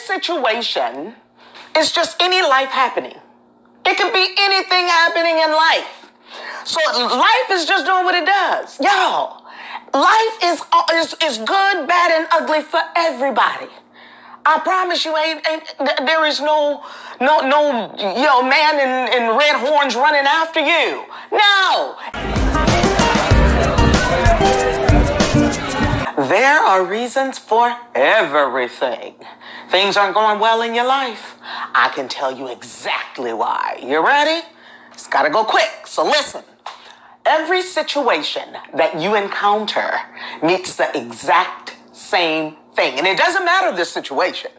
situation is just any life happening. It can be anything happening in life. So life is just doing what it does. Y'all, life is good, bad, and ugly for everybody. I promise you, there is no man in red horns running after you. No. There are reasons for everything. Things aren't going well in your life. I can tell you exactly why. You ready? It's got to go quick. So listen. Every situation that you encounter meets the exact same thing. And it doesn't matter the situation.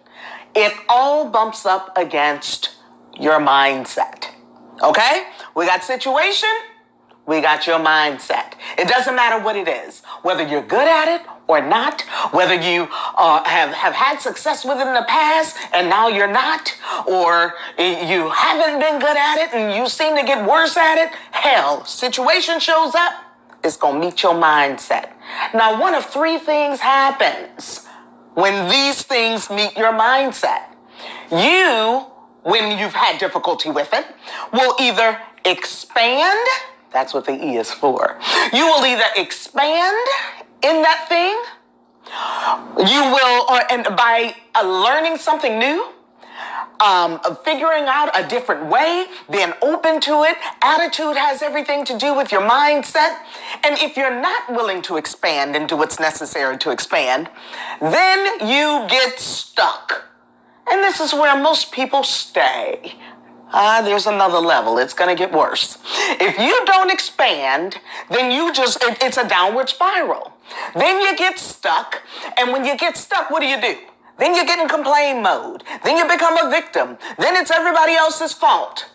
It all bumps up against your mindset. Okay? We got situation. We got your mindset. It doesn't matter what it is, whether you're good at it or not, whether you have had success with it in the past and now you're not, or you haven't been good at it and you seem to get worse at it. Hell, situation shows up, it's going to meet your mindset. Now, one of three things happens when these things meet your mindset. You, when you've had difficulty with it, will either expand. That's what the E is for. You will either expand in that thing. You will, and by learning something new, figuring out a different way, being open to it. Attitude has everything to do with your mindset. And if you're not willing to expand and do what's necessary to expand, then you get stuck. And this is where most people stay. There's another level. It's going to get worse. If you don't expand, then it's a downward spiral. Then you get stuck. And when you get stuck, what do? Then you get in complain mode. Then you become a victim. Then it's everybody else's fault.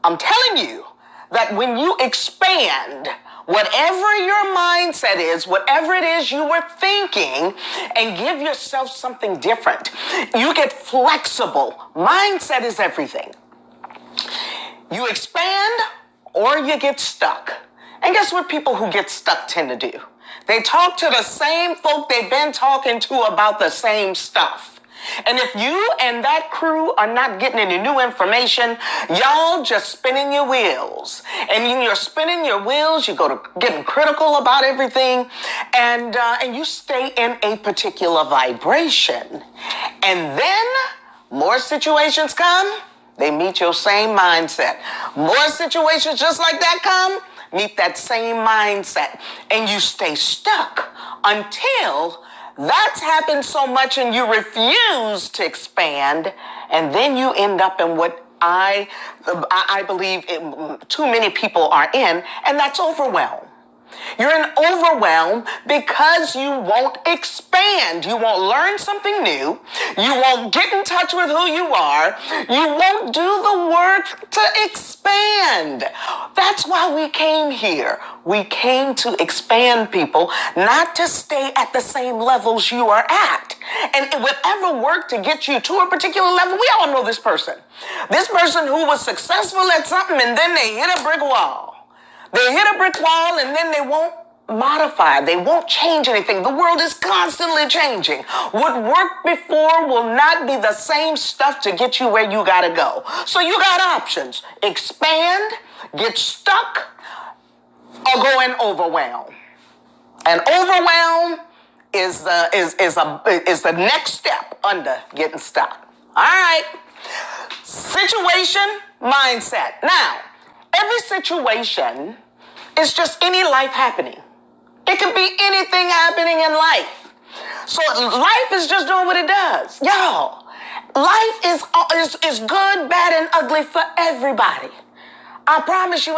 I'm telling you that when you expand, whatever your mindset is, whatever it is you were thinking, and give yourself something different, you get flexible. Mindset is everything. You expand or you get stuck. And guess what people who get stuck tend to do? They talk to the same folk they've been talking to about the same stuff. And if you and that crew are not getting any new information, y'all just spinning your wheels. And when you're spinning your wheels, you go to getting critical about everything, and you stay in a particular vibration. And then more situations come. They meet your same mindset. More situations just like that come, meet that same mindset. And you stay stuck until that's happened so much and you refuse to expand. And then you end up in what I believe too many people are in, and that's overwhelm. You're in overwhelm because you won't expand. You won't learn something new. You won't get in touch with who you are. You won't do the work to expand. That's why we came here. We came to expand, people, not to stay at the same levels you are at. And whatever worked to get you to a particular level, we all know this person. This person who was successful at something and then they hit a brick wall. They hit a brick wall and then they won't modify. They won't change anything. The world is constantly changing. What worked before will not be the same stuff to get you where you got to go. So you got options. Expand, get stuck, or go and overwhelm. And overwhelm is the next step under getting stuck. All right. Situation, mindset. Now, every situation is just any life happening. It can be anything happening in life. So life is just doing what it does. Y'all, life is good, bad, and ugly for everybody. I promise you,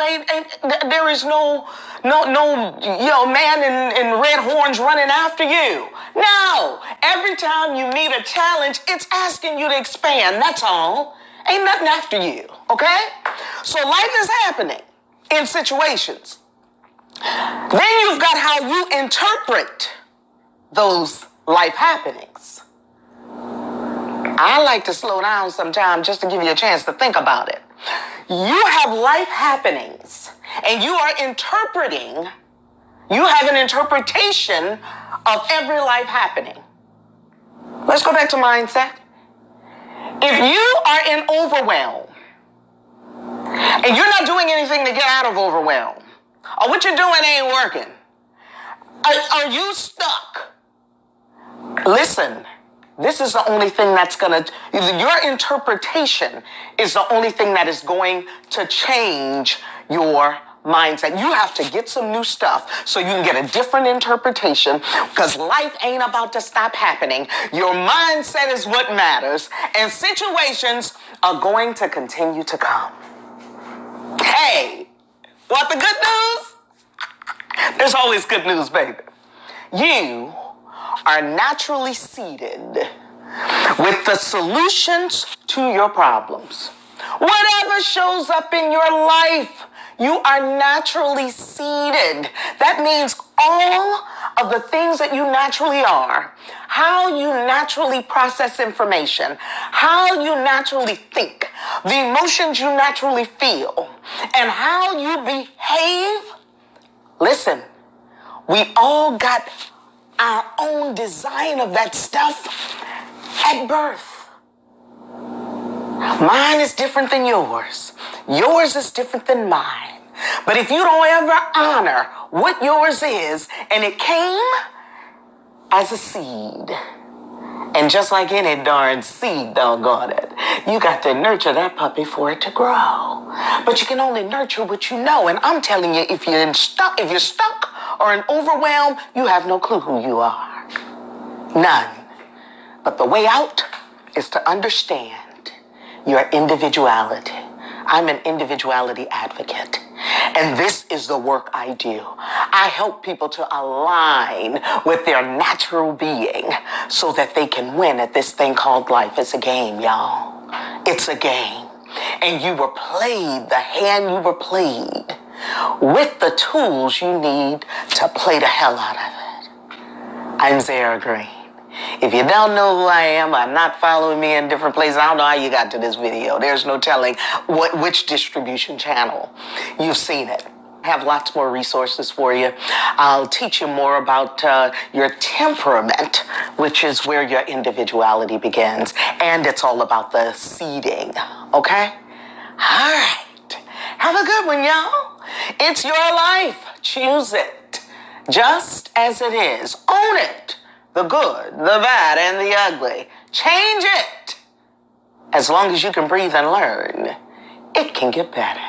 there is no man in red horns running after you. No, every time you meet a challenge, it's asking you to expand. That's all. Ain't nothing after you, okay? So life is happening in situations. Then you've got how you interpret those life happenings. I like to slow down sometimes just to give you a chance to think about it. You have life happenings, and you are interpreting, you have an interpretation of every life happening. Let's go back to mindset. If you are in overwhelm and you're not doing anything to get out of overwhelm, or what you're doing ain't working, are you stuck? Listen, this is the only thing that's going to, your interpretation is the only thing that is going to change your mindset. You have to get some new stuff so you can get a different interpretation, because life ain't about to stop happening. Your mindset is what matters, and situations are going to continue to come. Hey, want the good news? There's always good news, baby. You are naturally seated with the solutions to your problems. Whatever shows up in your life, you are naturally seated. That means all of the things that you naturally are, how you naturally process information, how you naturally think, the emotions you naturally feel, and how you behave. Listen, we all got our own design of that stuff at birth. Mine is different than yours. Yours is different than mine. But if you don't ever honor what yours is, and it came as a seed, and just like any darn seed, doggone it, you got to nurture that puppy for it to grow. But you can only nurture what you know. And I'm telling you, if you're stuck or in overwhelm, you have no clue who you are. None. But the way out is to understand your individuality. I'm an individuality advocate, and this is the work I do. I help people to align with their natural being so that they can win at this thing called life. It's a game, y'all. It's a game. And you were played the hand you were played with the tools you need to play the hell out of it. I'm Zara Green. If you don't know who I am, I'm not following me in different places. I don't know how you got to this video. There's no telling which distribution channel you've seen it. I have lots more resources for you. I'll teach you more about your temperament, which is where your individuality begins. And it's all about the seeding, okay? All right. Have a good one, y'all. It's your life. Choose it just as it is. Own it. The good, the bad, and the ugly. Change it. As long as you can breathe and learn, it can get better.